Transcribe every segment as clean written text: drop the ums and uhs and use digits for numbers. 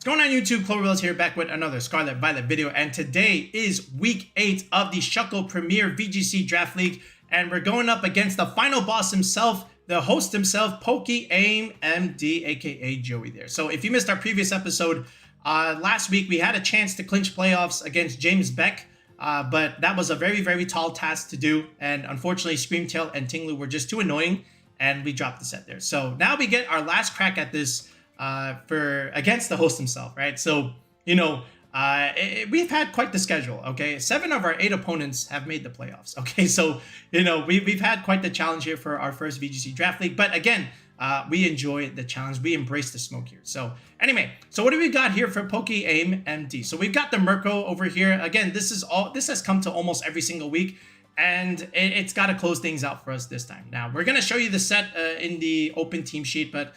What's going on YouTube? Cloverbills here, back with another Scarlet Violet video, and today is week 8 of the Shuckle Premier VGC Draft League, and we're going up against the final boss himself, the host himself, PokeaimMD, aka Joey there. So if you missed our previous episode, last week we had a chance to clinch playoffs against James Beck, but that was a very tall task to do, and unfortunately Screamtail and Tinglu were just too annoying, and we dropped the set there. So now we get our last crack at this against the host himself, right? So, you know, we've had quite the schedule, okay? 7 of our 8 opponents have made the playoffs, okay? So, you know, we've had quite the challenge here for our first VGC Draft League, but again, we enjoy the challenge. We embrace the smoke here. So anyway, so what do we got here for PokeaimMD? So we've got the Mirko over here. Again, this has come to almost every single week, and it's got to close things out for us this time. Now, we're going to show you the set in the open team sheet, but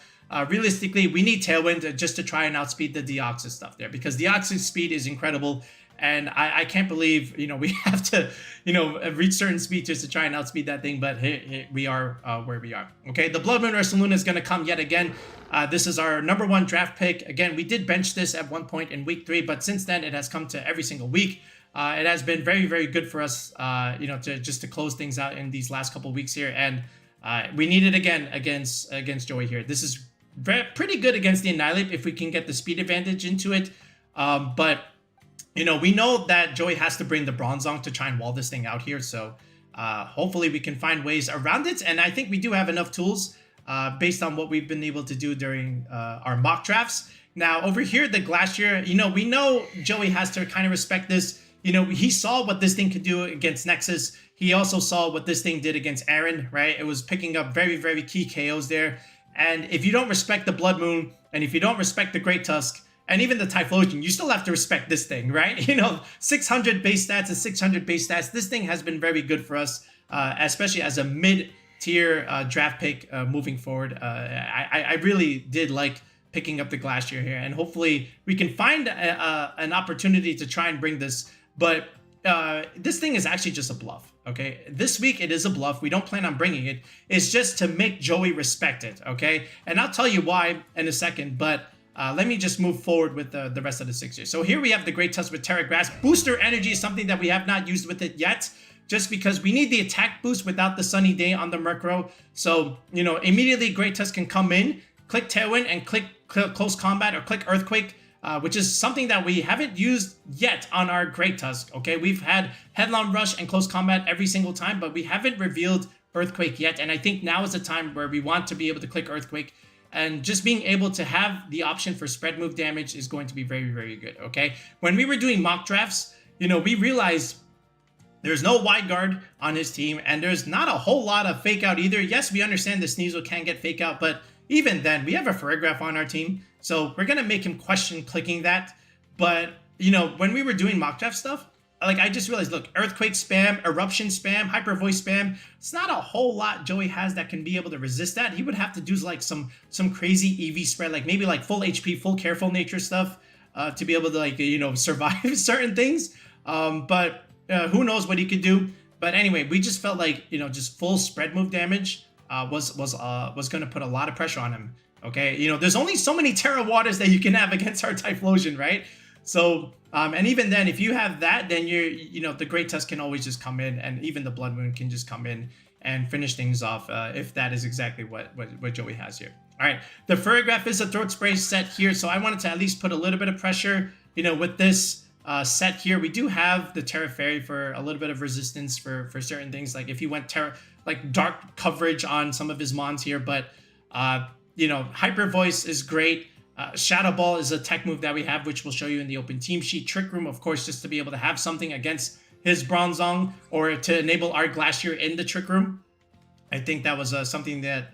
realistically, we need Tailwind just to try and outspeed the Deoxys stuff there, because Deoxys-Speed is incredible, and I can't believe, you know, we have to, you know, reach certain speed just to try and outspeed that thing, but here we are where we are. Okay, the Blood Moon Ursaluna is going to come yet again. This is our #1 draft pick. Again, we did bench this at one point in week 3, but since then it has come to every single week. It has been very good for us, you know, to close things out in these last couple weeks here, and we need it again against Joey here. This is pretty good against the Annihilape if we can get the speed advantage into it, but you know, we know that Joey has to bring the Bronzong to try and wall this thing out here, so hopefully we can find ways around it, and I think we do have enough tools based on what we've been able to do during our mock drafts. Now over here, the Glacier, you know, we know Joey has to kind of respect this. You know, he saw what this thing could do against Nexus. He also saw what this thing did against Aaron, right? It was picking up very key KOs there. And if you don't respect the Blood Moon, and if you don't respect the Great Tusk, and even the Typhlosion, you still have to respect this thing, right? You know, 600 base stats and 600 base stats. This thing has been very good for us, especially as a mid-tier draft pick moving forward. I really did like picking up the Glacier here, and hopefully we can find an opportunity to try and bring this. But this thing is actually just a bluff, okay? This week it is a bluff. We don't plan on bringing it. It's just to make Joey respect it, okay? And I'll tell you why in a second, but let me just move forward with the rest of the 6 here. So here we have the Great Tusk with Terra Grass. Booster Energy is something that we have not used with it yet, just because we need the attack boost without the Sunny Day on the Murkrow. So, you know, immediately Great Tusk can come in, click Tailwind, and click Close Combat or click Earthquake, which is something that we haven't used yet on our Great Tusk, okay? We've had Headlong Rush and Close Combat every single time, but we haven't revealed Earthquake yet, and I think now is the time where we want to be able to click Earthquake, and just being able to have the option for spread move damage is going to be very good, okay? When we were doing mock drafts, you know, we realized there's no wide guard on his team, and there's not a whole lot of fake out either. Yes, we understand the Sneasel can get fake out, but even then, we have a Ferrigraph on our team, so we're going to make him question clicking that. But, you know, when we were doing mock draft stuff, like, I just realized, look, Earthquake spam, Eruption spam, Hyper Voice spam, it's not a whole lot Joey has that can be able to resist that. He would have to do, like, some crazy EV spread, like, maybe, like, full HP, full Careful Nature stuff to be able to, like, you know, survive certain things. But who knows what he could do. But anyway, we just felt like, you know, just full spread move damage was going to put a lot of pressure on him. Okay, you know, there's only so many Terra Waters that you can have against our Typhlosion, right? So, and even then, if you have that, then you know, the Great Tusk can always just come in, and even the Blood Moon can just come in and finish things off if that is exactly what Joey has here. All right, the Ferrigraph is a Throat Spray set here, so I wanted to at least put a little bit of pressure, you know, with this set here. We do have the Terra Fairy for a little bit of resistance for certain things, like if he went like dark coverage on some of his mons here, but you know, Hyper Voice is great. Shadow Ball is a tech move that we have, which we'll show you in the open team sheet. Trick Room, of course, just to be able to have something against his Bronzong, or to enable our Glacier in the Trick Room. I think that was something that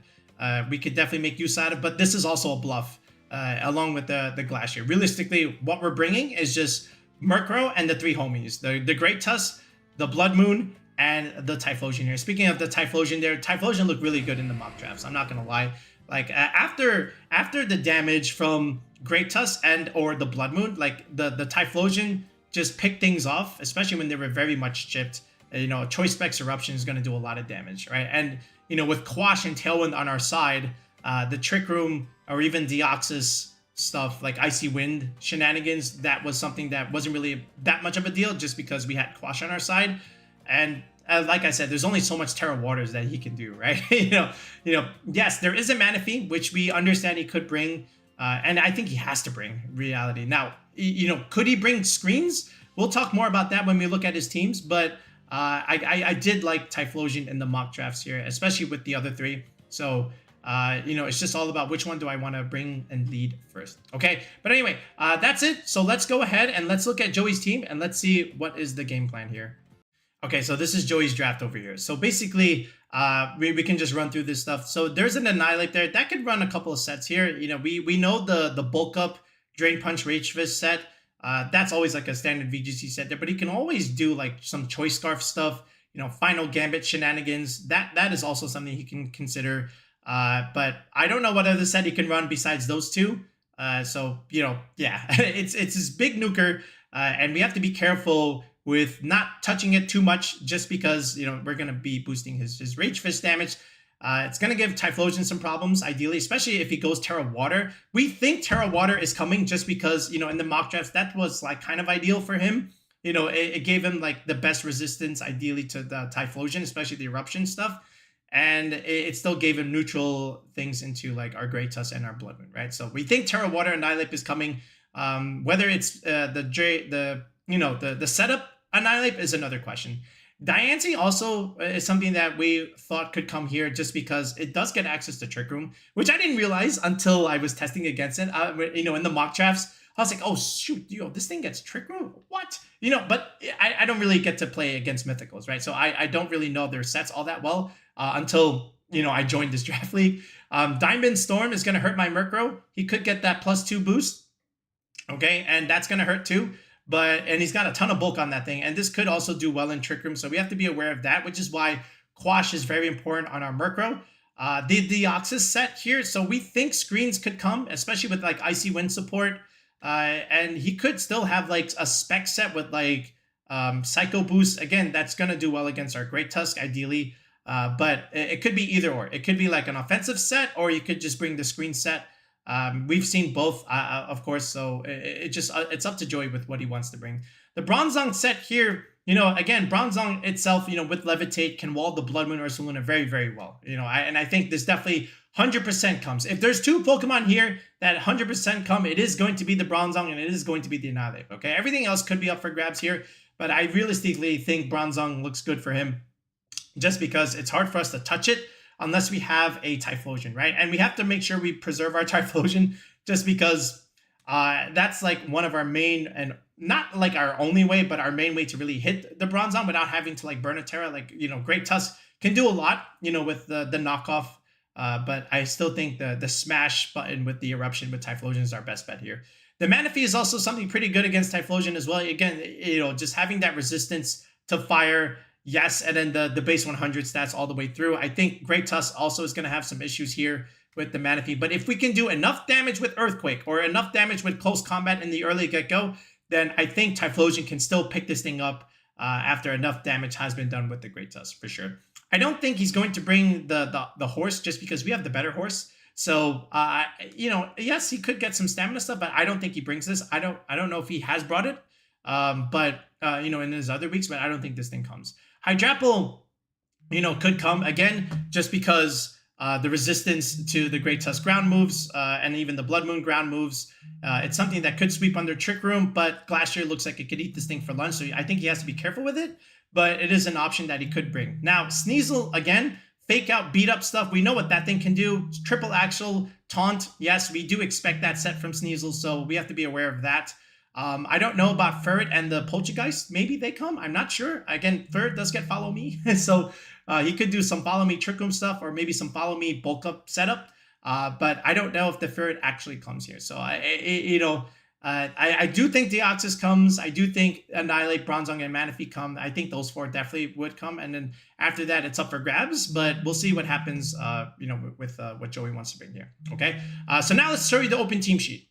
we could definitely make use out of, but this is also a bluff along with the Glacier. Realistically, what we're bringing is just Murkrow and the 3 homies, the Great Tusk, the Blood Moon, and the Typhlosion here. Speaking of the Typhlosion there, Typhlosion looked really good in the mock drafts, I'm not gonna lie. Like, after the damage from Great Tusk and or the Blood Moon, like, the Typhlosion just picked things off, especially when they were very much chipped. You know, Choice Specs Eruption is going to do a lot of damage, right? And, you know, with Quash and Tailwind on our side, the Trick Room or even Deoxys stuff like Icy Wind shenanigans, that was something that wasn't really that much of a deal just because we had Quash on our side. And like I said, there's only so much Terra Waters that he can do, right? Yes, there is a Manaphy, which we understand he could bring, and I think he has to bring reality. Now, could he bring screens? We'll talk more about that when we look at his teams, but I did like Typhlosion in the mock drafts here, especially with the other three. So, it's just all about which one do I want to bring and lead first. Okay, but anyway, that's it. So let's go ahead and let's look at Joey's team and let's see what is the game plan here. Okay, so this is Joey's draft over here. So basically, we can just run through this stuff. So there's an Annihilape there. That could run a couple of sets here. We know the bulk up Drain Punch Rage Fist set. That's always like a standard VGC set there, but he can always do like some Choice Scarf stuff, Final Gambit shenanigans. That is also something he can consider. But I don't know what other set he can run besides those two. So, yeah, it's his big nuker, and we have to be careful with not touching it too much just because, we're going to be boosting his Rage Fist damage. It's going to give Typhlosion some problems, ideally, especially if he goes Terra Water. We think Terra Water is coming just because, in the mock drafts, that was like kind of ideal for him. It gave him like the best resistance, ideally, to the Typhlosion, especially the Eruption stuff. And it still gave him neutral things into like our Great Tusk and our Blood Moon, right? So we think Terra Water Annihilape is coming. Whether it's the setup Annihilape is another question. Diancie also is something that we thought could come here just because it does get access to Trick Room, which I didn't realize until I was testing against it. In the mock drafts, I was like, oh shoot, this thing gets Trick Room? What? But I don't really get to play against Mythicals, right? So I don't really know their sets all that well until, I joined this draft league. Diamond Storm is going to hurt my Murkrow. He could get that +2 boost. Okay, and that's going to hurt too. And he's got a ton of bulk on that thing. And this could also do well in Trick Room. So we have to be aware of that, which is why Quash is very important on our Murkrow. The Deoxys set here. So we think screens could come, especially with like Icy Wind support. And he could still have like a spec set with like Psycho Boost. Again, that's going to do well against our Great Tusk, ideally. But it could be either or. It could be like an offensive set, or you could just bring the screen set. We've seen both, of course, so it's up to Joey with what he wants to bring. The Bronzong set here, again, Bronzong itself, with Levitate can wall the Blood Moon or Ursaluna very, very well. And I think this definitely 100% comes. If there's two Pokemon here that 100% come, it is going to be the Bronzong and it is going to be the Annihilape, okay? Everything else could be up for grabs here, but I realistically think Bronzong looks good for him just because it's hard for us to touch it unless we have a Typhlosion, right? And we have to make sure we preserve our Typhlosion just because that's like one of our main, and not like our only way, but our main way to really hit the Bronzong without having to like burn a Terra. Like, Great Tusk can do a lot, with the knockoff. But I still think the smash button with the Eruption with Typhlosion is our best bet here. The Manaphy is also something pretty good against Typhlosion as well. Again, just having that resistance to fire. Yes, and then the base 100 stats all the way through. I think Great Tusk also is going to have some issues here with the Manaphy. But if we can do enough damage with Earthquake or enough damage with close combat in the early get-go, then I think Typhlosion can still pick this thing up after enough damage has been done with the Great Tusk, for sure. I don't think he's going to bring the horse just because we have the better horse. So, yes, he could get some stamina stuff, but I don't think he brings this. I don't know if he has brought it, in his other weeks, but I don't think this thing comes. Hydrapple, could come again just because the resistance to the Great Tusk ground moves and even the Blood Moon ground moves. It's something that could sweep under Trick Room, but Glacier looks like it could eat this thing for lunch. So I think he has to be careful with it, but it is an option that he could bring. Now, Sneasel, again, fake out, beat up stuff. We know what that thing can do. Triple Axle, Taunt. Yes, we do expect that set from Sneasel, so we have to be aware of that. I don't know about Ferret and the Poltergeist. Maybe they come. I'm not sure. Again, Ferret does get Follow Me. So he could do some Follow Me Trick Room stuff or maybe some Follow Me bulk up setup. But I don't know if the Ferret actually comes here. So, I do think Deoxys comes. I do think Annihilape, Bronzong, and Manaphy come. I think those four definitely would come. And then after that, it's up for grabs. But we'll see what happens, with what Joey wants to bring here. Okay. So now let's show you the open team sheet.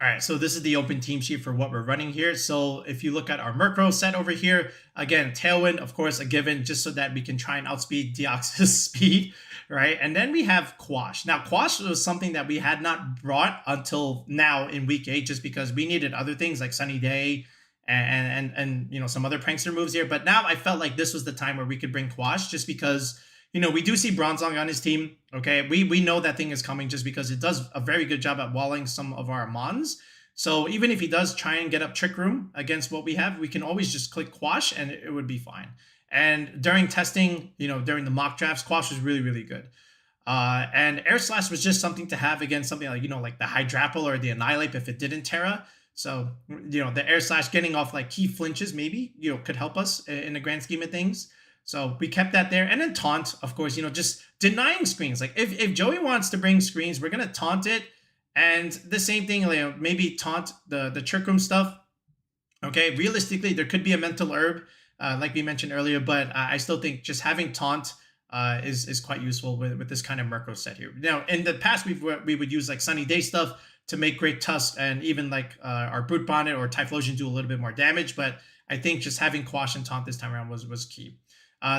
All right, so this is the open team sheet for what we're running here. So if you look at our Murkrow set over here, again, Tailwind, of course, a given, just so that we can try and outspeed Deoxys-Speed, right? And then we have Quash. Now, Quash was something that we had not brought until now in week 8, just because we needed other things like Sunny Day and you know, some other prankster moves here. But now I felt like this was the time where we could bring Quash, just because, you know, we do see Bronzong on his team. Okay, we know that thing is coming, just because it does a very good job at walling some of our Mons. So even if he does try and get up Trick Room against what we have, we can always just click Quash and it would be fine. And during testing, you know, during the mock drafts, Quash was really, really good. And Air Slash was just something to have against something like, you know, like the Hydrapple or the Annihilape if it didn't Terra. So, you know, the Air Slash getting off like key flinches maybe, you know, could help us in the grand scheme of things. So we kept that there. And then Taunt, of course, you know, just denying screens. Like if Joey wants to bring screens, we're going to taunt it. And the same thing, you know, maybe taunt the Trick Room stuff. Okay, realistically, there could be a Mental Herb, like we mentioned earlier, but I still think just having Taunt is quite useful with this kind of Murkrow set here. Now, in the past, we would use like Sunny Day stuff to make Great Tusk and even like our Brute Bonnet or Typhlosion do a little bit more damage, but I think just having Quash and Taunt this time around was key.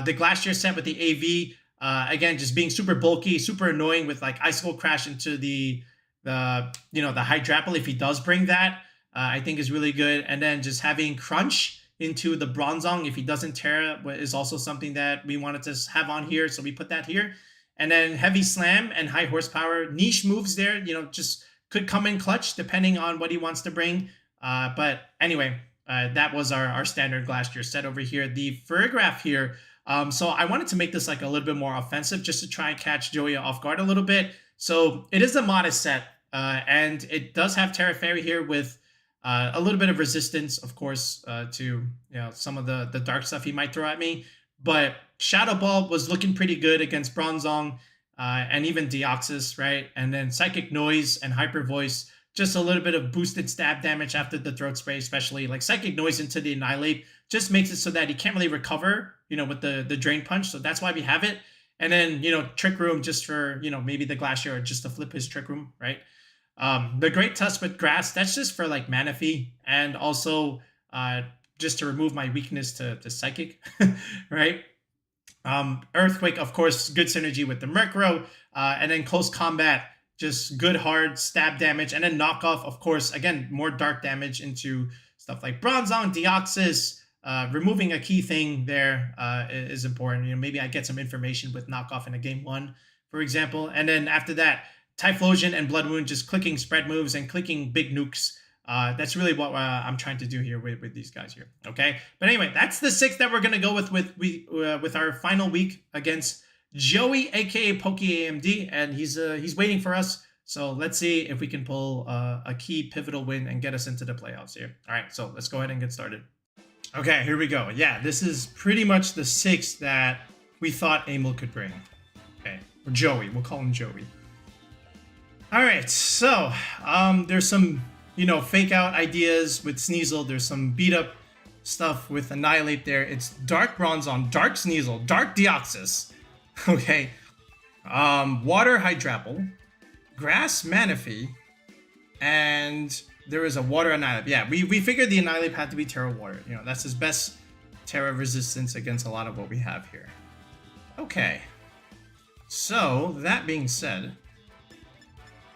The Glacier set with the AV, again, just being super bulky, super annoying with like Icicle Crash into the you know, the Hydrapple if he does bring that, I think is really good. And then just having Crunch into the Bronzong if he doesn't Terra is also something that we wanted to have on here, so we put that here. And then Heavy Slam and High Horsepower, niche moves there, you know, just could come in clutch depending on what he wants to bring. But anyway, that was our standard Glacier set over here. The Ferrograph here, so I wanted to make this like a little bit more offensive just to try and catch Joey off guard a little bit. So it is a modest set, and it does have Terra Fairy here with a little bit of resistance, of course, to, you know, some of the dark stuff he might throw at me. But Shadow Ball was looking pretty good against Bronzong and even Deoxys, right? And then Psychic Noise and Hyper Voice, just a little bit of boosted stab damage after the Throat Spray, especially like Psychic Noise into the Annihilape just makes it so that he can't really recover, you know, with the Drain Punch. So that's why we have it. And then, you know, Trick Room just for, you know, maybe the Glacier or just to flip his Trick Room, right? The Great Tusk with Grass, that's just for like Manaphy and also just to remove my weakness to Psychic, right? Earthquake, of course, good synergy with the Murkrow. And then Close Combat, just good hard stab damage. And then Knockoff, of course, again, more dark damage into stuff like Bronzong, Deoxys. Removing a key thing there is important. You know, maybe I get some information with Knockoff in a game 1, for example. And then after that, Typhlosion and Blood Moon, just clicking spread moves and clicking big nukes. That's really what I'm trying to do here with these guys here. Okay, but anyway, that's the 6 that we're gonna go with our final week against Joey, aka PokeaimMD, and he's waiting for us. So let's see if we can pull a key pivotal win and get us into the playoffs here. All right, so let's go ahead and get started. Okay, here we go. Yeah, this is pretty much the 6 that we thought Emil could bring. Okay, or Joey. We'll call him Joey. All right, so there's some, you know, fake out ideas with Sneasel. There's some beat up stuff with Annihilape there. It's Dark Bronzong, Dark Sneasel, Dark Deoxys. Okay, Water Hydrapple, Grass Manaphy, and there is a Water Annihilape. Yeah, we figured the Annihilape had to be Terra Water. You know, that's his best Terra resistance against a lot of what we have here. Okay. So, that being said,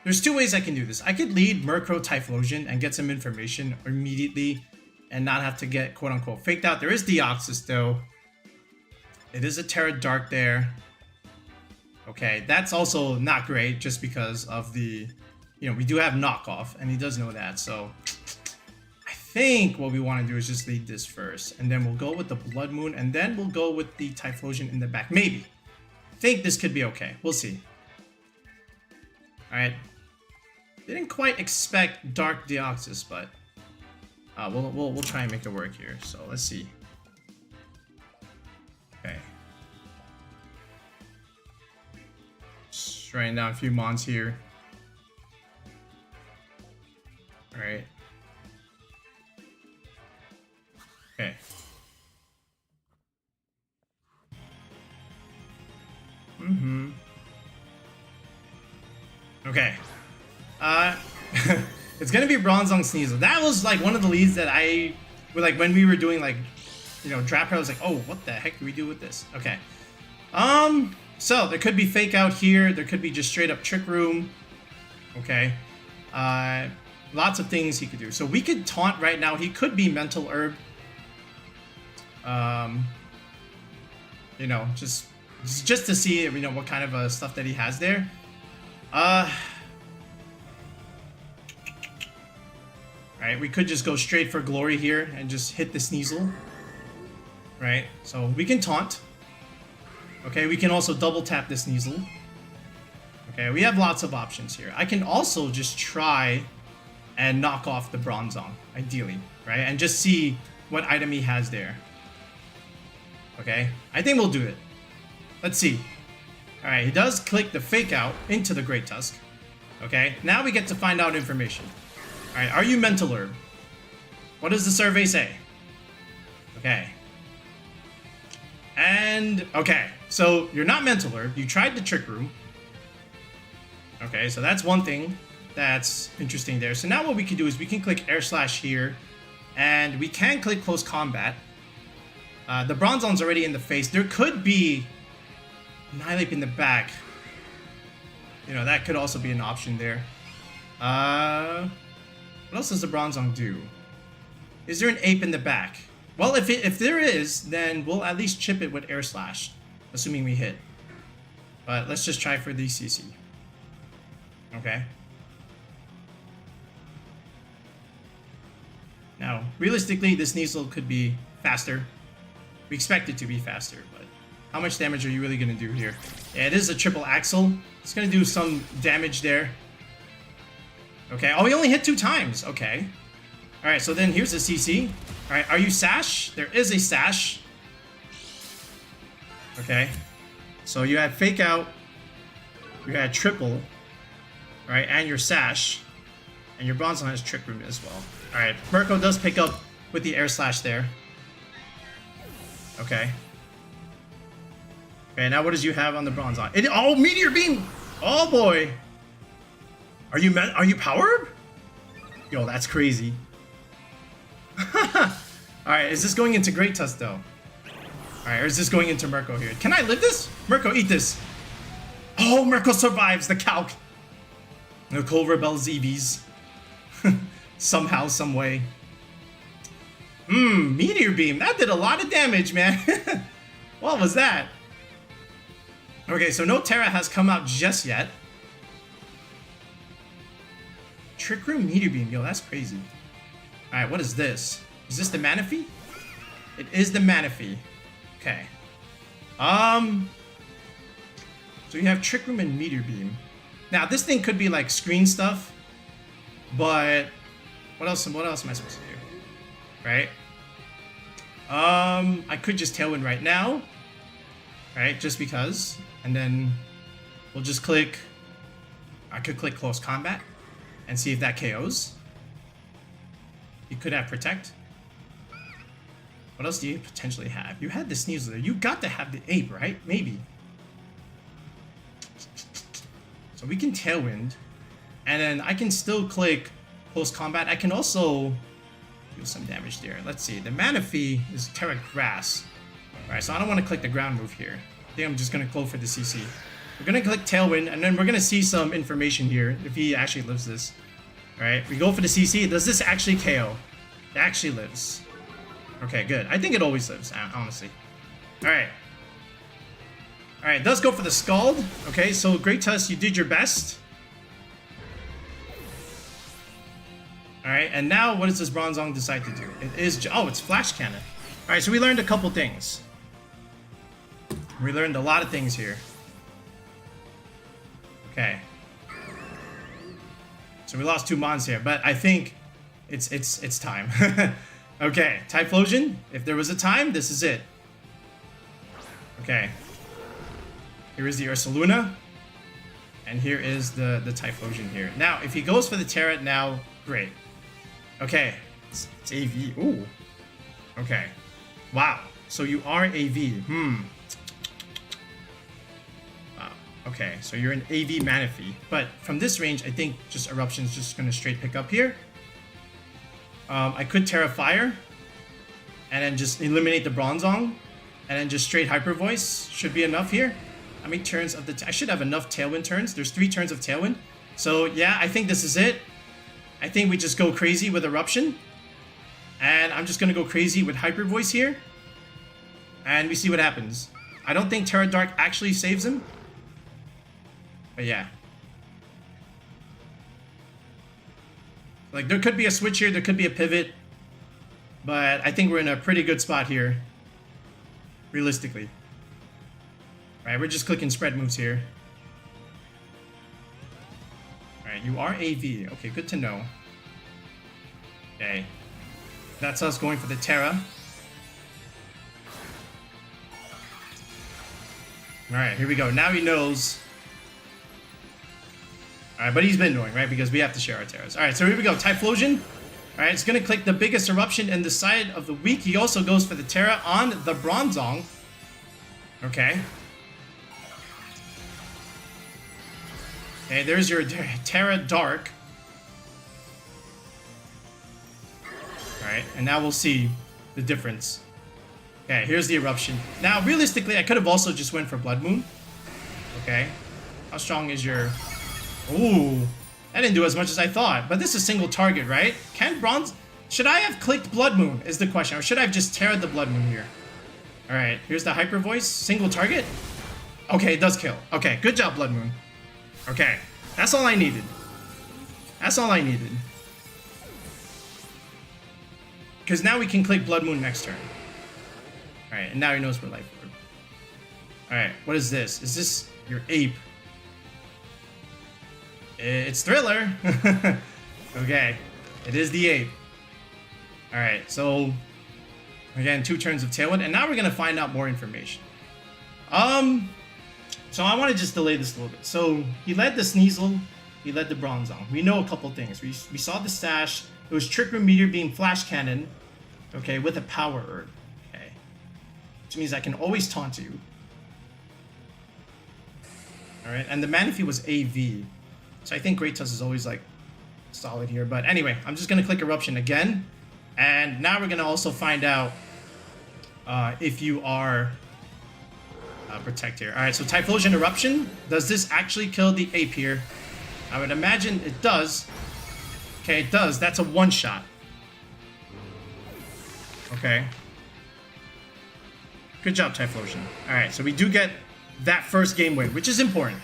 there's 2 ways I can do this. I could lead Murkrow Typhlosion and get some information immediately and not have to get quote-unquote faked out. There is Deoxys, though. It is a Terra Dark there. Okay, that's also not great just because of the... You know, we do have Knockoff, and he does know that, so I think what we want to do is just lead this first, and then we'll go with the Blood Moon, and then we'll go with the Typhlosion in the back. Maybe. I think this could be okay. We'll see. Alright. Didn't quite expect Dark Deoxys, but we'll try and make it work here, so let's see. Okay. Just writing down a few mons here. Alright. Okay. Okay. It's gonna be Bronzong Sneasel. That was like one of the leads that I, like when we were doing like, you know, draft. I was like, oh, what the heck do we do with this? Okay. So there could be Fake Out here. There could be just straight up Trick Room. Okay. Lots of things he could do. So we could taunt right now. He could be Mental Herb. You know, just to see, you know, what kind of stuff that he has there. Right, we could just go straight for Glory here and just hit the Sneasel. Right, so we can taunt. Okay, we can also double tap the Sneasel. Okay, we have lots of options here. I can also just try and knock off the Bronzong, ideally, right? And just see what item he has there. Okay, I think we'll do it. Let's see. Alright, he does click the Fake Out into the Great Tusk. Okay, now we get to find out information. Alright, are you Mental Herb? What does the survey say? Okay. And, okay, so you're not Mental Herb. You tried the Trick Room. Okay, so that's one thing that's interesting there. So now what we can do is we can click Air Slash here, and we can click Close Combat. The Bronzong's already in the face. There could be Annihilape in the back. You know, that could also be an option there. What else does the Bronzong do? Is there an Ape in the back? Well, if there is, then we'll at least chip it with Air Slash, assuming we hit. But let's just try for the CC. Okay. Now, realistically, this Sneasel could be faster. We expect it to be faster, but how much damage are you really going to do here? Yeah, it is a triple axle. It's going to do some damage there. Okay. Oh, we only hit 2 times. Okay. All right, so then here's the CC. All right, are you Sash? There is a Sash. Okay. So you had Fake Out. You had Triple. All right, and your Sash. And your Bronzong has Trick Room as well. All right, Mirko does pick up with the Air Slash there. Okay. Okay, now what does you have on the Bronzong? Oh, Meteor Beam! Oh boy! Are you Power? Yo, that's crazy. Alright, is this going into Great Tusk though? Alright, or is this going into Mirko here? Can I live this? Mirko, eat this. Oh, Mirko survives the calc. Nicole rebels EVs. Somehow, some way. Meteor Beam. That did a lot of damage, man. What was that? Okay, so no Terra has come out just yet. Trick Room Meteor Beam. Yo, that's crazy. Alright, what is this? Is this the Manaphy? It is the Manaphy. Okay. So you have Trick Room and Meteor Beam. Now, this thing could be like screen stuff, but what else am I supposed to do? Right? I could just Tailwind right now. Right? Just because. And then we'll just click. I could click Close Combat and see if that KOs. You could have Protect. What else do you potentially have? You had the Sneasel there. You got to have the Ape, right? Maybe. So we can Tailwind. And then I can still click Close Combat. I can also do some damage there. Let's see. The Manaphy is Terra Grass. Alright, so I don't want to click the ground move here. I think I'm just going to go for the CC. We're going to click Tailwind, and then we're going to see some information here if he actually lives this. Alright, we go for the CC. Does this actually KO? It actually lives. Okay, good. I think it always lives, honestly. Alright. Alright, it does go for the Scald. Okay, so Great Tusk, you did your best. Alright, and now what does this Bronzong decide to do? It is... Oh, it's Flash Cannon. Alright, so we learned a couple things. We learned a lot of things here. Okay. So we lost 2 mons here, but I think it's time. Okay, Typhlosion. If there was a time, this is it. Okay. Here is the Ursaluna. And here is the Typhlosion here. Now, if he goes for the Terra now, great. Okay. It's AV. Ooh. Okay. Wow. So you are AV. Wow. Okay, so you're an AV Manaphy. But from this range, I think just Eruption's just going to straight pick up here. I could Terra Fire. And then just eliminate the Bronzong. And then just straight Hyper Voice should be enough here. How many turns of the... I should have enough Tailwind turns. There's 3 turns of Tailwind. So yeah, I think this is it. I think we just go crazy with Eruption. And I'm just going to go crazy with Hyper Voice here. And we see what happens. I don't think Terra Dark actually saves him. But yeah. Like, there could be a switch here. There could be a pivot. But I think we're in a pretty good spot here. Realistically. Alright, we're just clicking spread moves here. Alright, you are AV. Okay, good to know. Okay. That's us going for the Terra. Alright, here we go. Now he knows. Alright, but he's been knowing, right? Because we have to share our Terras. Alright, so here we go. Typhlosion. Alright, it's going to click the biggest eruption in the side of the week. He also goes for the Terra on the Bronzong. Okay. Okay, there's your Terra Dark. Alright, and now we'll see the difference. Okay, here's the eruption. Now, realistically, I could have also just went for Blood Moon. Okay. How strong is your... Ooh, that didn't do as much as I thought. But this is single target, right? Can Bronze... Should I have clicked Blood Moon is the question. Or should I have just Terra'd the Blood Moon here? Alright, here's the Hyper Voice. Single target? Okay, it does kill. Okay, good job, Blood Moon. Okay, that's all I needed. That's all I needed. Because now we can click Blood Moon next turn. Alright, and now he knows we're Life Orb. Alright, what is this? Is this your ape? It's Thriller. Okay, it is the ape. Alright, so again, 2 turns of Tailwind, and now we're gonna find out more information. So I want to just delay this a little bit. So he led the Sneasel, he led the Bronzong. We know a couple things. We saw the stash. It was Trick Room Meteor being Flash Cannon, okay, with a Power Herb, okay, which means I can always taunt you. All right, and the Manaphy was AV, so I think Great Tusk is always like solid here. But anyway, I'm just gonna click Eruption again, and now we're gonna also find out if you are Protect here. All right, so Typhlosion Eruption. Does this actually kill the ape here? I would imagine it does. Okay, it does. That's a one-shot. Okay. Good job, Typhlosion. Alright, so we do get that first game win, which is important.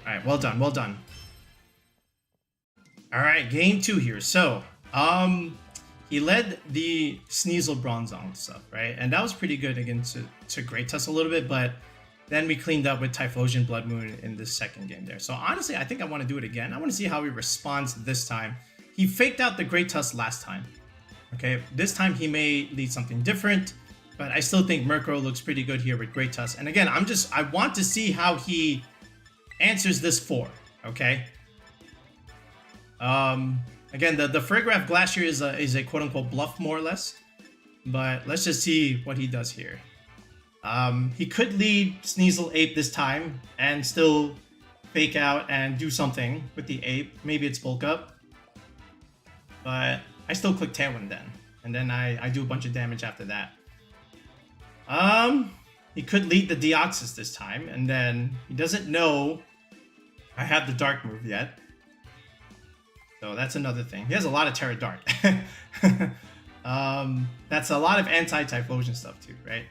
Alright, well done, well done. Alright, game 2 here. So, he led the Sneasel Bronzong stuff, right? And that was pretty good against to Great Tusk a little bit, but then we cleaned up with Typhlosion Blood Moon in the second game there. So honestly, I think I want to do it again. I want to see how he responds this time. He faked out the Great Tusk last time. Okay, this time he may lead something different, but I still think Murkrow looks pretty good here with Great Tusk. And again, I want to see how he answers this 4, okay? Again, the Friggraph Glacier is a quote-unquote bluff, more or less. But let's just see what he does here. He could lead Sneasel Ape this time and still fake out and do something with the Ape. Maybe it's Bulk Up. But I still click Tailwind then. And then I do a bunch of damage after that. He could lead the Deoxys this time. And then he doesn't know I have the Dark move yet. So that's another thing. He has a lot of Terra Dark. That's a lot of anti-Typhlosion stuff too, right?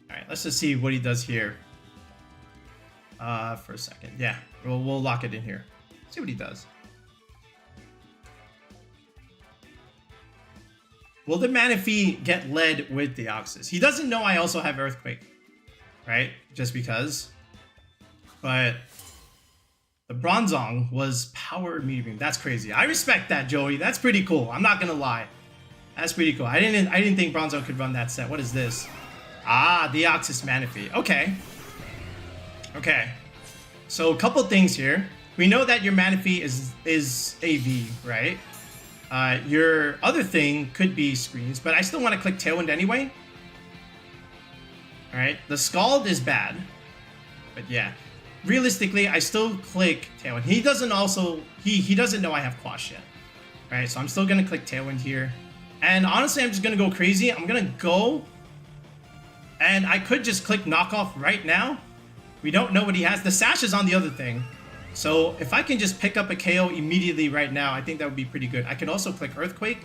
Alright, let's just see what he does here. For a second. Yeah, we'll lock it in here. See what he does. Will the Manaphy get led with Deoxys? He doesn't know I also have Earthquake, right? Just because. But the Bronzong was Power Meteor Beam. That's crazy. I respect that, Joey. That's pretty cool. I'm not gonna lie. That's pretty cool. I didn't think Bronzong could run that set. What is this? Ah, Deoxys Manaphy. Okay. Okay. So a couple things here. We know that your Manaphy is AV, right? Your other thing could be screens, but I still want to click Tailwind anyway. Alright, the Scald is bad. But yeah, realistically, I still click Tailwind. He doesn't also, he doesn't know I have Quash yet. Right, so I'm still gonna click Tailwind here. And honestly, I'm just gonna go crazy. I'm gonna go, and I could just click Knockoff right now. We don't know what he has. The Sash is on the other thing. So if I can just pick up a KO immediately right now, I think that would be pretty good. I could also click Earthquake.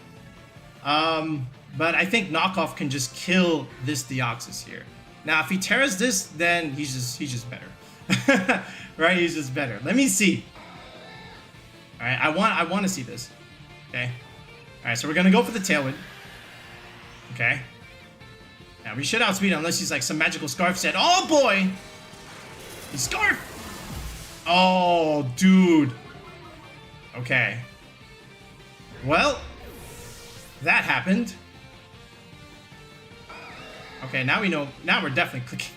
But I think Knockoff can just kill this Deoxys here. Now, if he tears this, then he's just better. Right? He's just better. Let me see. All right, I want to see this. Okay. All right, so we're gonna go for the Tailwind. Okay. Now we should outspeed unless he's like some magical Scarf set. Oh boy! The Scarf! Oh, dude. Okay. Well, that happened. Okay, now we know. Now we're definitely clicking.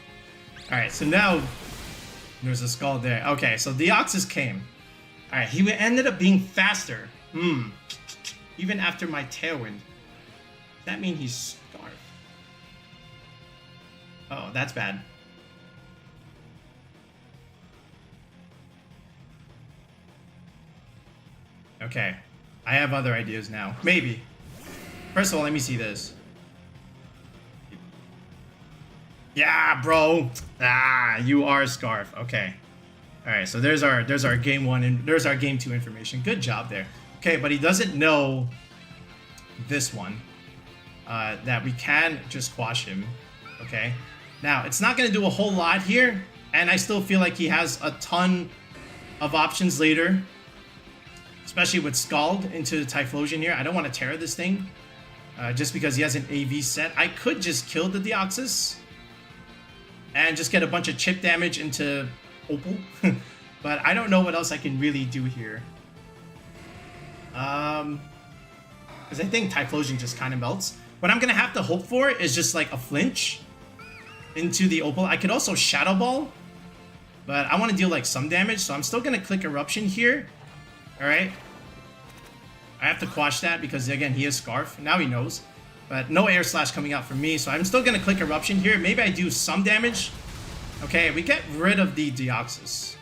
Alright, so now there's a skull there. Okay, so Deoxys came. Alright, he ended up being faster. Even after my Tailwind. Does that mean he's Scarf? Oh, that's bad. Okay, I have other ideas now. Maybe. First of all, let me see this. Yeah, bro. Ah, you are Scarf. Okay. All right, so there's our game 1 and there's our game 2 information. Good job there. Okay, but he doesn't know this one. That we can just quash him. Okay. Now, it's not going to do a whole lot here, and I still feel like he has a ton of options later. Especially with Scald into Typhlosion here. I don't want to Terra this thing. Just because he has an AV set. I could just kill the Deoxys. And just get a bunch of chip damage into Opal. But I don't know what else I can really do here. Because I think Typhlosion just kind of melts. What I'm going to have to hope for is just like a flinch into the Opal. I could also Shadow Ball. But I want to deal like some damage. So I'm still going to click Eruption here. Alright. I have to quash that because, again, he is Scarf. Now he knows. But no Air Slash coming out from me, so I'm still going to click Eruption here. Maybe I do some damage. Okay, we get rid of the Deoxys.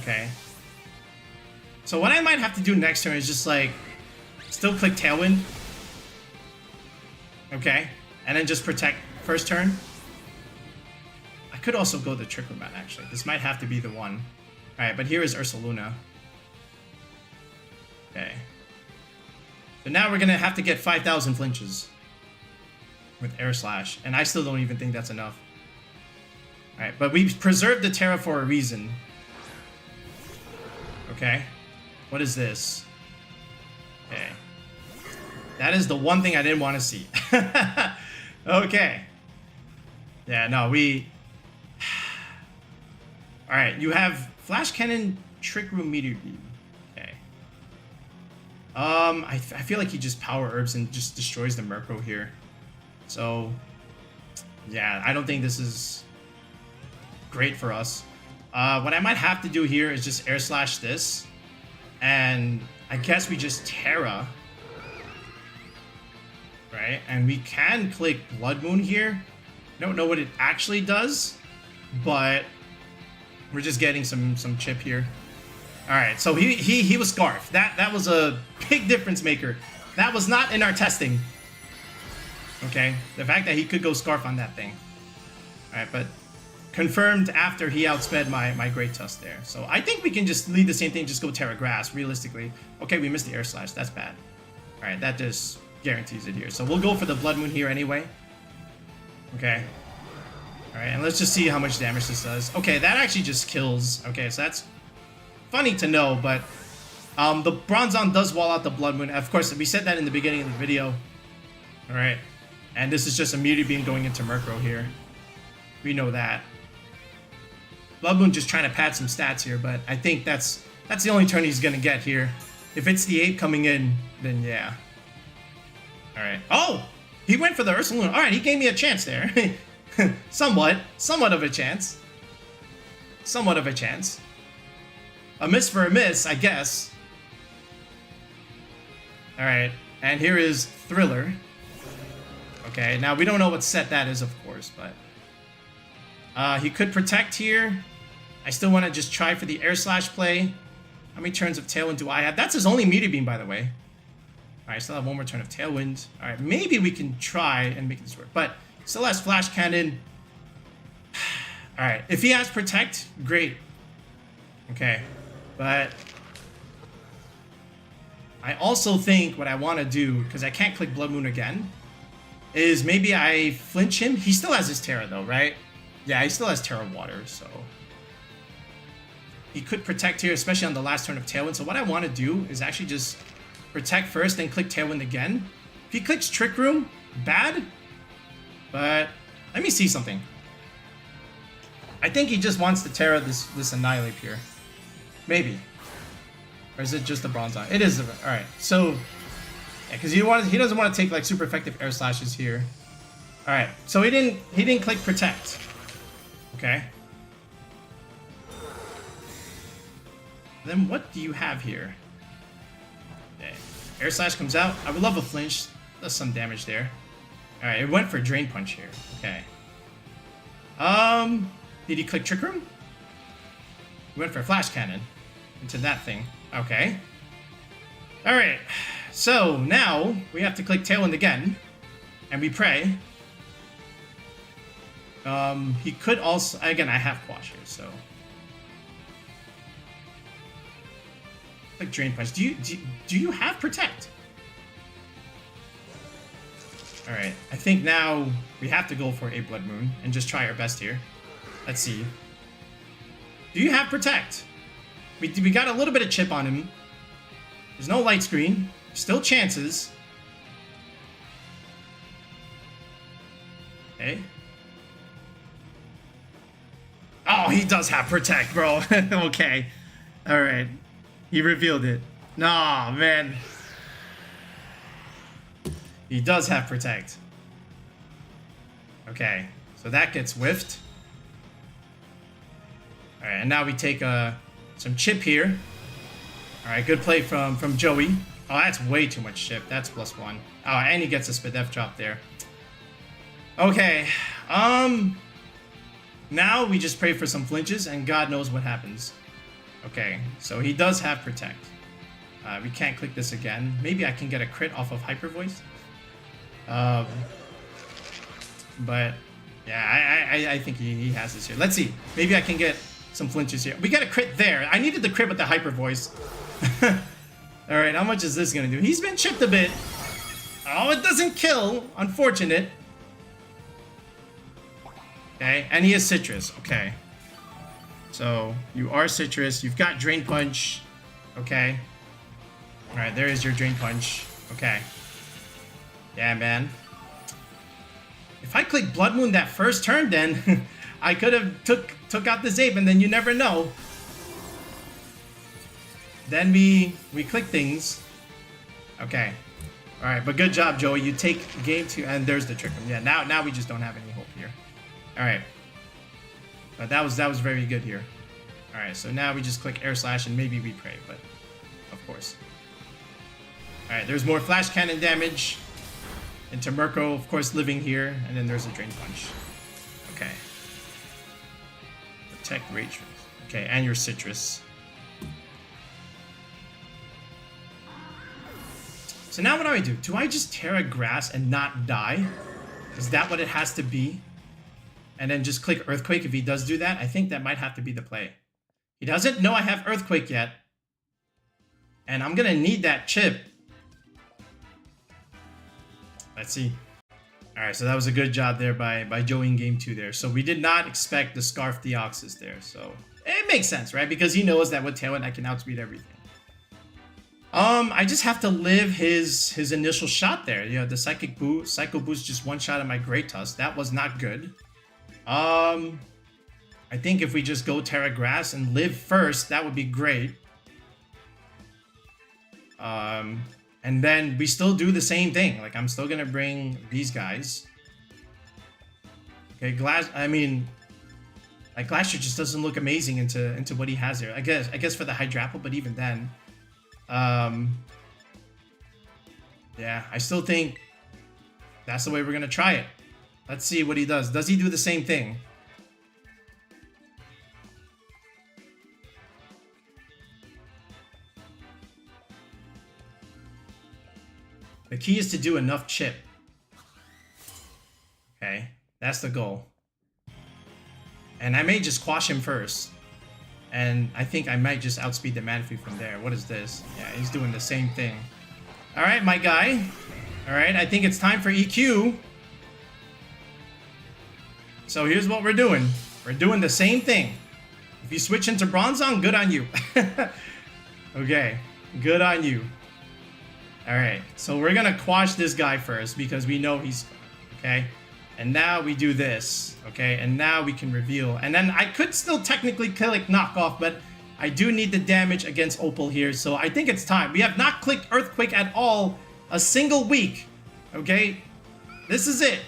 Okay. So what I might have to do next turn is just, like, still click Tailwind. Okay. And then just protect first turn. I could also go the Trick Room out, actually. This might have to be the one. Alright, but here is Ursaluna. Okay. So now we're going to have to get 5,000 flinches with Air Slash. And I still don't even think that's enough. Alright, but we preserved the Terra for a reason. Okay. What is this? Okay. That is the one thing I didn't want to see. Okay. Yeah, no, we... Alright, you have Flash Cannon, Trick Room, Meteor Beam. I feel like he just Power Herbs and just destroys the Murkrow here. So, yeah, I don't think this is great for us. What I might have to do here is just Air Slash this. And I guess we just Terra. Right? And we can click Blood Moon here. I don't know what it actually does, but we're just getting some chip here. Alright, so he was Scarf. That was a big difference maker. That was not in our testing. Okay, the fact that he could go Scarf on that thing. Alright, but confirmed after he outsped my Great Tusk there. So I think we can just lead the same thing, just go Terra Grass, realistically. Okay, we missed the Air Slash. That's bad. Alright, that just guarantees it here. So we'll go for the Blood Moon here anyway. Okay. Alright, and let's just see how much damage this does. Okay, that actually just kills. Okay, so that's funny to know, but the Bronzong does wall out the Blood Moon. Of course, we said that in the beginning of the video. Alright. And this is just a Meteor Beam going into Murkrow here. We know that. Blood Moon just trying to pad some stats here, but I think that's the only turn he's going to get here. If it's the 8 coming in, then yeah. Alright. Oh! He went for the Ursaluna. Alright, he gave me a chance there. Somewhat of a chance. Somewhat of a chance. A miss for a miss, I guess. Alright, and here is Thriller. Okay, now we don't know what set that is, of course, but... He could protect here. I still want to just try for the air slash play. How many turns of Tailwind do I have? That's his only meteor beam, by the way. All right, still have one more turn of Tailwind. All right, maybe we can try and make this work, but still has Flash Cannon. All right, if he has Protect, great. Okay, but I also think what I want to do, because I can't click Blood Moon again, is maybe I flinch him. He still has his Terra though, right? Yeah, he still has Terra Water, so he could protect here, especially on the last turn of Tailwind. So what I want to do is actually just protect first, then click Tailwind again. If he clicks Trick Room, bad. But let me see something. I think he just wants to Terra this Annihilape here. Maybe. Or is it just the Bronzong? It is. Alright, so yeah, because he doesn't want to take like super effective air slashes here. Alright, so he didn't click Protect. Okay. Then what do you have here? Okay. Air Slash comes out. I would love a flinch. Does some damage there. Alright, it went for Drain Punch here. Okay. Did he click Trick Room? He went for Flash Cannon. Into that thing. Okay. Alright. So now we have to click Tailwind again. And we pray. He could also... Again, I have Quash here, so... Like Drain Punch. Do you have Protect? Alright, I think now we have to go for a Blood Moon and just try our best here. Let's see. Do you have Protect? We got a little bit of chip on him. There's no light screen. Still chances. Okay. Oh, he does have Protect, bro. Okay. Alright. He revealed it. Nah, man. He does have Protect. Okay. So that gets whiffed. Alright, and now we take some chip here. Alright, good play from Joey. Oh, that's way too much chip. That's +1. Oh, and he gets a Spadef drop there. Okay. Now we just pray for some flinches, and God knows what happens. Okay, so he does have Protect. We can't click this again. Maybe I can get a crit off of Hyper Voice. But yeah, I think he has this here. Let's see. Maybe I can get some flinches here. We got a crit there. I needed the crit with the Hyper Voice. All right, how much is this gonna do? He's been chipped a bit. Oh, it doesn't kill. Unfortunate. Okay, and he has Citrus. Okay. So, you are Citrus. You've got Drain Punch. Okay. Alright, there is your Drain Punch. Okay. Yeah, man. If I click Blood Moon that first turn, then I could have took out the Zape, and then you never know. Then we click things. Okay. Alright, but good job, Joey. You take game 2, and there's the Trick Room. Yeah, now we just don't have any hope here. Alright. But that was very good here. Alright, so now we just click Air Slash and maybe we pray, but of course. Alright, there's more Flash Cannon damage into Mirko, of course, living here, and then there's a Drain Punch. Okay. Protect Rage. Okay, and your Citrus. So now what do I do? Do I just Terra Grass and not die? Is that what it has to be? And then just click Earthquake if he does do that? I think that might have to be the play. He doesn't know I have Earthquake yet. And I'm going to need that chip. Let's see. Alright, so that was a good job there by Joey in game 2 there. So we did not expect the Scarf Deoxys there. So it makes sense, right? Because he knows that with Tailwind I can outspeed everything. I just have to live his initial shot there. You know, the Psychic Boost. Psycho Boost just one shot at my Great Tusk. That was not good. I think if we just go Terra Grass and live first, that would be great. And then we still do the same thing. Like, I'm still gonna bring these guys. Okay, like Glacier just doesn't look amazing into what he has here. I guess for the Hydrapple, but even then. Yeah, I still think that's the way we're gonna try it. Let's see what he does. Does he do the same thing? The key is to do enough chip. Okay, that's the goal. And I may just quash him first. And I think I might just outspeed the Manaphy from there. What is this? Yeah, he's doing the same thing. Alright, my guy. Alright, I think it's time for EQ. So here's what we're doing. We're doing the same thing. If you switch into Bronzong, good on you. Okay, good on you. Alright, so we're gonna quash this guy first because we know he's... Okay, and now we do this. Okay, and now we can reveal. And then I could still technically click knockoff, but I do need the damage against Opal here. So I think it's time. We have not clicked Earthquake at all a single week. Okay, this is it.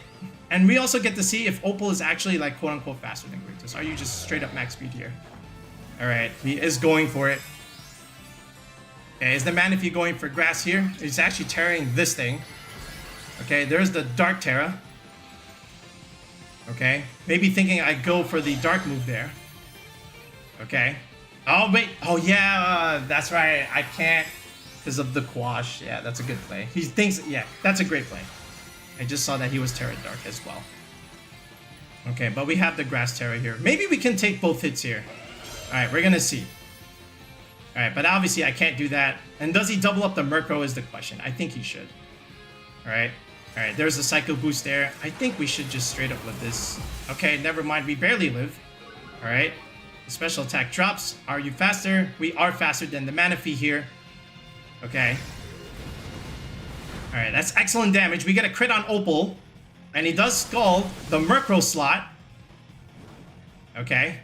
And we also get to see if Opal is actually like quote unquote faster than Greatus. Are you just straight up max speed here? Alright, he is going for it. Okay, is the Manaphy going for grass here? He's actually tearing this thing. Okay, there's the Dark Terra. Okay, maybe thinking I go for the Dark move there. Okay. Oh, wait. Oh, yeah, that's right. I can't because of the quash. Yeah, that's a good play. He thinks, yeah, that's a great play. I just saw that he was Terra Dark as well. Okay, but we have the Grass Terra here. Maybe we can take both hits here. Alright, we're gonna see. Alright, but obviously I can't do that. And does he double up the Murkrow is the question. I think he should. Alright. Alright, there's a Psycho Boost there. I think we should just straight up live this. Okay, never mind. We barely live. Alright. The special attack drops. Are you faster? We are faster than the Manaphy here. Okay. Alright, that's excellent damage. We get a crit on Opal. And he does Scald the Murkrow slot. Okay.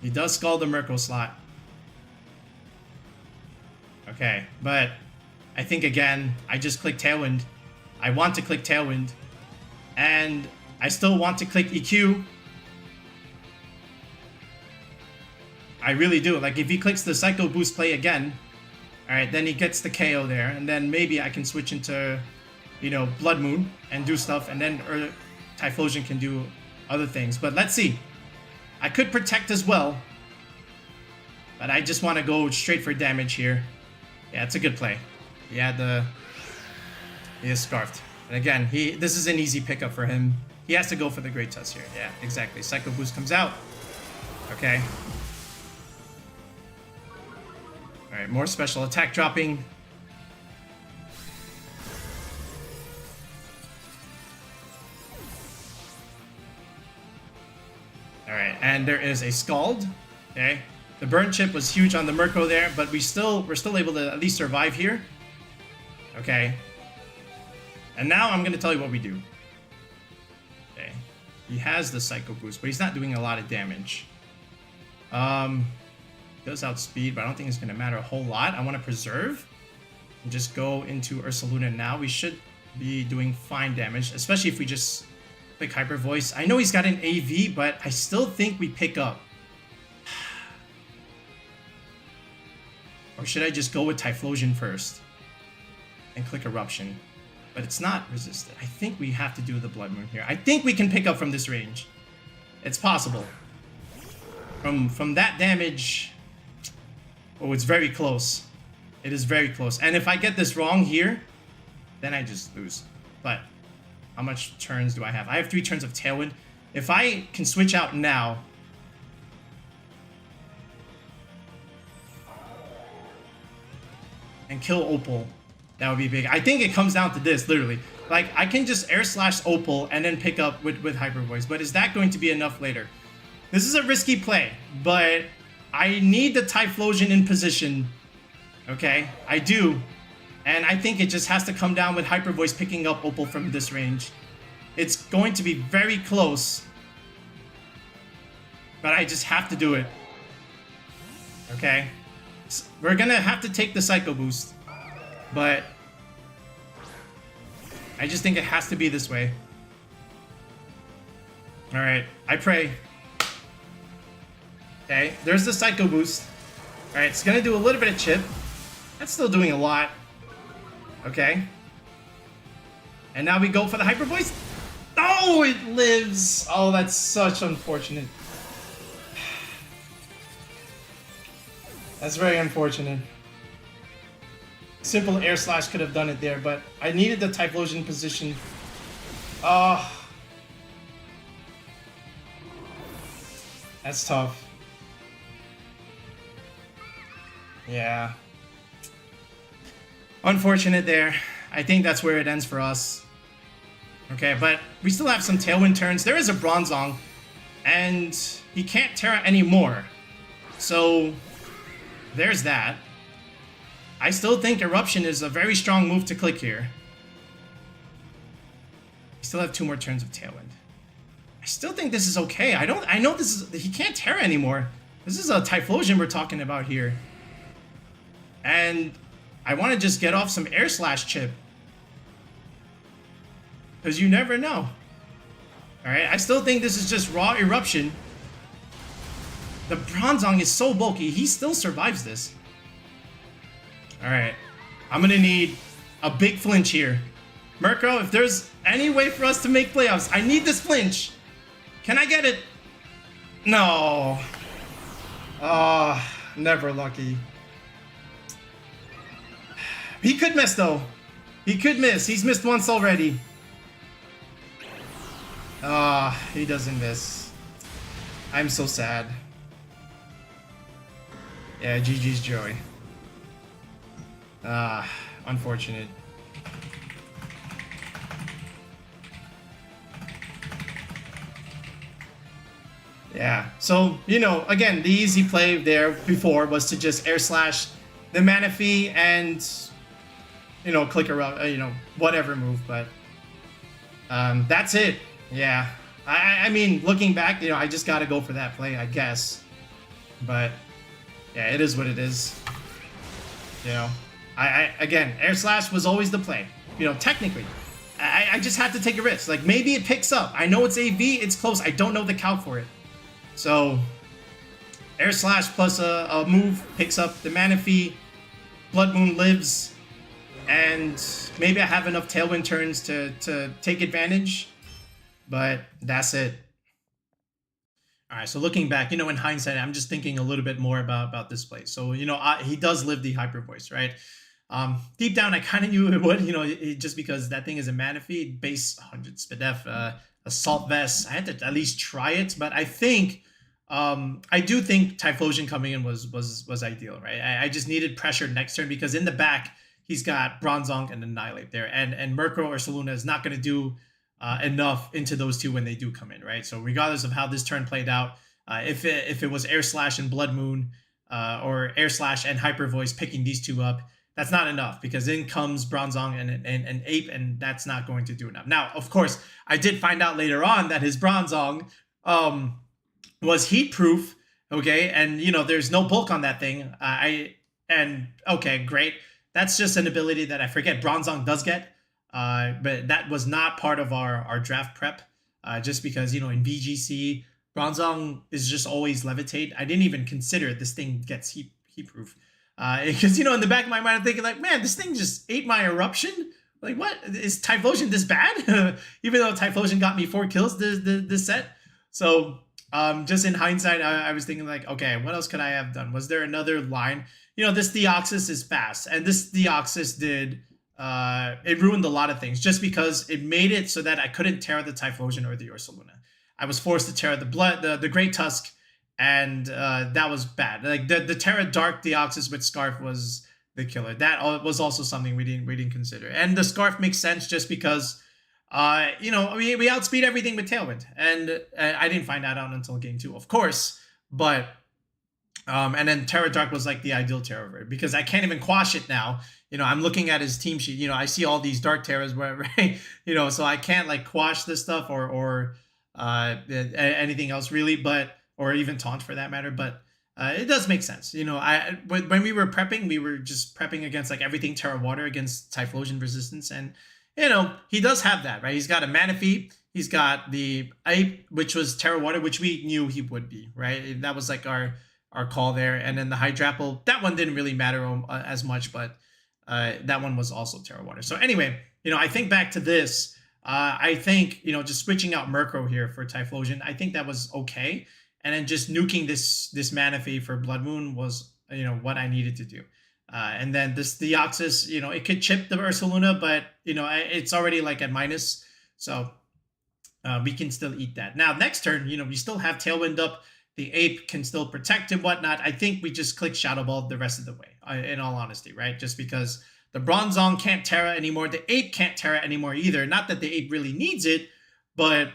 He does Scald the Murkrow slot. Okay, but I think again, I just click Tailwind. I want to click Tailwind. And I still want to click EQ. I really do. Like, if he clicks the Psycho Boost play again, alright, then he gets the KO there. And then maybe I can switch into, you know, Blood Moon and do stuff. And then Typhlosion can do other things. But let's see. I could protect as well. But I just want to go straight for damage here. Yeah, it's a good play. He is Scarfed. And again, this is an easy pickup for him. He has to go for the Great Tusk here. Yeah, exactly. Psycho Boost comes out. Okay. Alright, more special attack dropping. Alright, and there is a Scald. Okay. The burn chip was huge on the Murkrow there, but we're still able to at least survive here. Okay. And now I'm going to tell you what we do. Okay. He has the Psycho Boost, but he's not doing a lot of damage. He does outspeed, but I don't think it's going to matter a whole lot. I want to preserve and just go into Ursaluna now. We should be doing fine damage, especially if we just click Hyper Voice. I know he's got an AV, but I still think we pick up. Or should I just go with Typhlosion first and click Eruption? But it's not resisted. I think we have to do the Blood Moon here. I think we can pick up from this range. It's possible. From that damage... Oh, it's very close. It is very close. And if I get this wrong here, then I just lose. But how much turns do I have? I have 3 turns of Tailwind. If I can switch out now... and kill Opal, that would be big. I think it comes down to this, literally. Like, I can just Air Slash Opal and then pick up with Hyper Voice, but is that going to be enough later? This is a risky play, but I need the Typhlosion in position. Okay, I do. And I think it just has to come down with Hyper Voice picking up Opal from this range. It's going to be very close, but I just have to do it. Okay. We're gonna have to take the Psycho Boost, but I just think it has to be this way. Alright, I pray. Okay, there's the Psycho Boost. Alright, it's gonna do a little bit of chip. That's still doing a lot. Okay. And now we go for the Hyper Voice. Oh, it lives! Oh, that's such unfortunate. That's very unfortunate. Simple Air Slash could have done it there, but I needed the Typhlosion position. That's tough. Yeah. Unfortunate there. I think that's where it ends for us. Okay, but we still have some Tailwind turns. There is a Bronzong, and he can't Terra anymore. So, there's that. I still think Eruption is a very strong move to click here. We still have 2 more turns of Tailwind. I still think this is okay. I know this is, he can't Terra anymore. This is a Typhlosion we're talking about here. And I want to just get off some Air Slash chip. Because you never know. Alright, I still think this is just raw Eruption. The Bronzong is so bulky, he still survives this. Alright, I'm gonna need a big flinch here. Murkrow, if there's any way for us to make playoffs, I need this flinch. Can I get it? No. Never lucky. He could miss though. He could miss. He's missed once already. He doesn't miss. I'm so sad. Yeah, GG's Joey. Unfortunate. Yeah, so, you know, again, the easy play there before was to just Air Slash the Manaphy and, you know, click around, you know, whatever move, but that's it. Yeah, I mean, looking back, you know, I just gotta go for that play, I guess. But, yeah, it is what it is. You know, again, Air Slash was always the play. You know, technically. I just had to take a risk. Like, maybe it picks up. I know it's AV, it's close. I don't know the calc for it. So, Air Slash plus a move picks up the Manaphy. Blood Moon lives. And maybe I have enough Tailwind turns to take advantage. But that's it. Alright, so looking back, you know, in hindsight, I'm just thinking a little bit more about this play. So, you know, he does live the Hyper Voice, right? Deep down, I kind of knew it would, you know, just because that thing is a Manaphy, base 100 SPDF, Assault Vest. I had to at least try it, but I think, I do think Typhlosion coming in was ideal, right? I just needed pressure next turn because in the back, he's got Bronzong and Annihilape there, and Murkrow or Saluna is not going to do enough into those two when they do come in, right? So regardless of how this turn played out, if it was Air Slash and Blood Moon, or Air Slash and Hyper Voice picking these two up, that's not enough because in comes Bronzong and Ape, and that's not going to do enough. Now, of course, I did find out later on that his Bronzong was heat proof, okay, and you know there's no bulk on that thing. Okay, great. That's just an ability that I forget Bronzong does get. But that was not part of our draft prep, just because, you know, in VGC, Bronzong is just always levitate. I didn't even consider this thing gets heat proof. Because, you know, in the back of my mind, I'm thinking like, man, this thing just ate my Eruption. Like, what? Is Typhlosion this bad? Even though Typhlosion got me 4 kills this set. So, just in hindsight, I was thinking like, okay, what else could I have done? Was there another line? You know, this Deoxys is fast. And this Deoxys did... it ruined a lot of things just because it made it so that I couldn't Terra the Typhlosion or the Ursaluna. I was forced to Terra the Great Tusk, and that was bad. Like the Terra Dark Deoxys with Scarf was the killer. That was also something we didn't consider. And the Scarf makes sense just because you know, we outspeed everything with Tailwind, and I didn't find that out until game 2, of course. But and then Terra Dark was like the ideal Terra because I can't even quash it now. You know, I'm looking at his team sheet. You know, I see all these Dark Terras, right? You know, so I can't like quash this stuff or anything else really, but or even taunt for that matter. But it does make sense. You know, when we were prepping, we were just prepping against like everything Terra Water against Typhlosion resistance, and you know he does have that, right? He's got a Manaphy. He's got the Ape, which was Terra Water, which we knew he would be, right? That was like our call there, and then the Hydrapple. That one didn't really matter as much, but. That one was also Terra Water. So anyway, you know, I think back to this. I think, you know, just switching out Murkrow here for Typhlosion, I think that was okay. And then just nuking this Manaphy for Blood Moon was, you know, what I needed to do. And then this Deoxys, it could chip the Ursaluna, but it's already like at minus, so we can still eat that. Now next turn, we still have Tailwind up. The Ape can still protect and whatnot. I think we just click Shadow Ball the rest of the way, in all honesty, right? Just because the Bronzong can't Terra anymore. The Ape can't Terra anymore either. Not that the Ape really needs it, but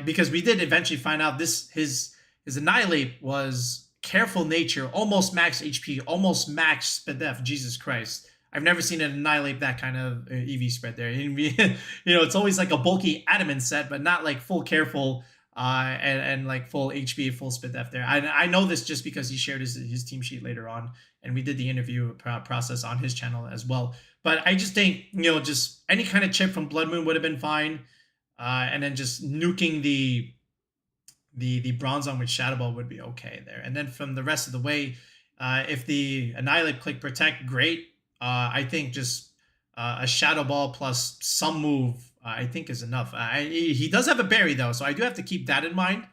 because we did eventually find out his Annihilape was Careful Nature, almost max HP, almost max SPDF. Jesus Christ. I've never seen an Annihilape that kind of EV spread there. It's always like a bulky Adamant set, but not like full Careful and like full HP, full SPDF there. I know this just because he shared his team sheet later on, and we did the interview process on his channel as well. But I just think, just any kind of chip from Blood Moon would have been fine. And then just nuking the Bronzong with Shadow Ball would be okay there. And then from the rest of the way, if the Annihilate click Protect, great. I think just a Shadow Ball plus some move, I think is enough. He does have a berry though, so I do have to keep that in mind.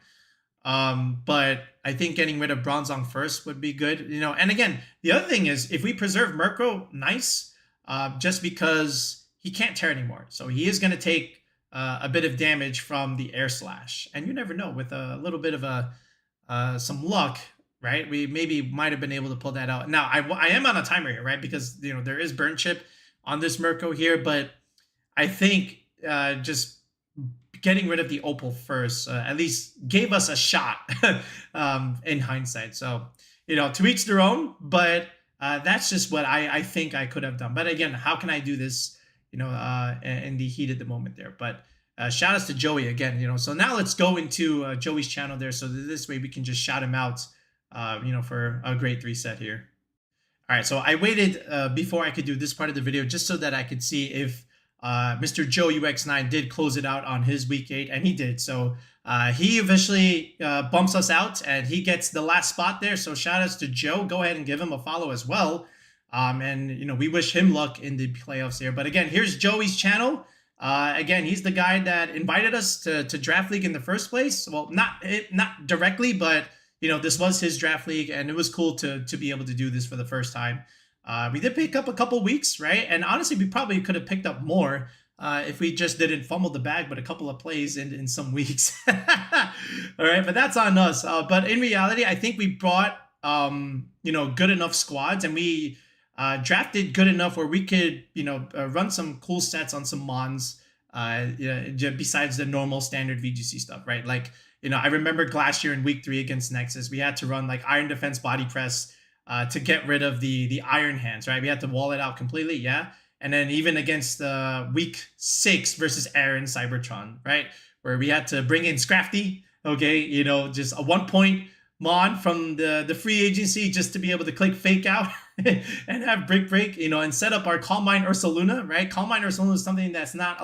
But I think getting rid of Bronzong first would be good. And again, the other thing is if we preserve Murkrow, nice. Just because he can't tear anymore, so he is going to take a bit of damage from the Air Slash, and you never know, with a little bit of some luck, right? We maybe might have been able to pull that out. Now I am on a timer here, right? Because there is burn chip on this Murkrow here, but I think just getting rid of the Opal first at least gave us a shot in hindsight. So to each their own, but that's just what I think I could have done. But again, how can I do this in the heat of the moment there? But shout outs to Joey again, so now let's go into Joey's channel there, so that this way we can just shout him out for a great 3 set here. All right, so I waited before I could do this part of the video just so that I could see if Mr. Joe UX9 did close it out on his week 8, and he did. So he officially bumps us out, and he gets the last spot there. So shout outs to Joe. Go ahead and give him a follow as well. And we wish him luck in the playoffs here. But again, here's Joey's channel. Again, he's the guy that invited us to Draft League in the first place. Well, not directly, but this was his Draft League, and it was cool to be able to do this for the first time. We did pick up a couple weeks, right? And honestly, we probably could have picked up more if we just didn't fumble the bag, but a couple of plays in some weeks. All right, but that's on us. But in reality, I think we brought good enough squads, and we drafted good enough where we could run some cool sets on some mons besides the normal standard VGC stuff, right? Like I remember last year in week 3 against Nexus, we had to run like Iron Defense Body Press to get rid of the Iron Hands, right? We had to wall it out completely, yeah. And then even against week 6 versus Aaron Cybertron, right, where we had to bring in Scrafty, okay, just a 1-point mon from the free agency just to be able to click Fake Out and have break, and set up our Calm Mind Ursaluna, right? Calm Mind Ursaluna is something that's not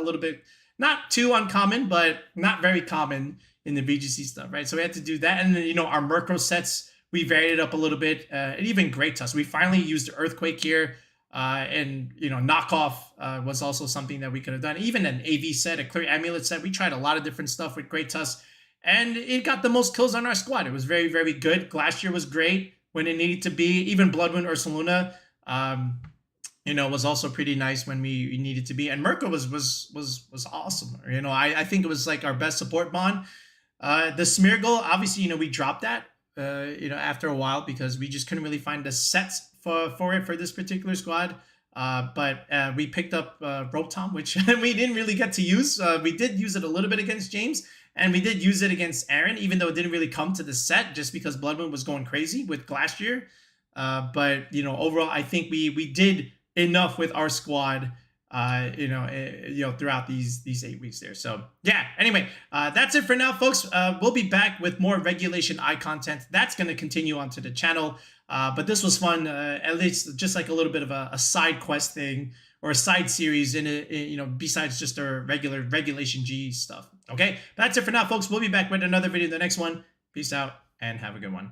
too uncommon, but not very common in the VGC stuff, right? So we had to do that, and then our Murkrow sets, we varied it up a little bit, and even Great Tusk. We finally used Earthquake here, and knockoff was also something that we could have done. Even an AV set, a Clear Amulet set. We tried a lot of different stuff with Great Tusk, and it got the most kills on our squad. It was very, very good. Glacier was great when it needed to be. Even Blood Moon Ursaluna, was also pretty nice when we needed to be. And Murkrow was awesome. I think it was like our best support bond. The Smeargle, obviously, we dropped that. After a while, because we just couldn't really find the sets for this particular squad. But we picked up Rope Tom, which we didn't really get to use. We did use it a little bit against James, and we did use it against Aaron, even though it didn't really come to the set just because Blood Moon was going crazy with Glacier. But overall, I think we did enough with our squad throughout these 8 weeks there. So yeah, anyway, that's it for now, folks. We'll be back with more Regulation I content. That's going to continue onto the channel. But this was fun, at least just like a little bit of a side quest thing or a side series in it, besides just our regular Regulation G stuff. Okay, that's it for now, folks. We'll be back with another video in the next one. Peace out and have a good one.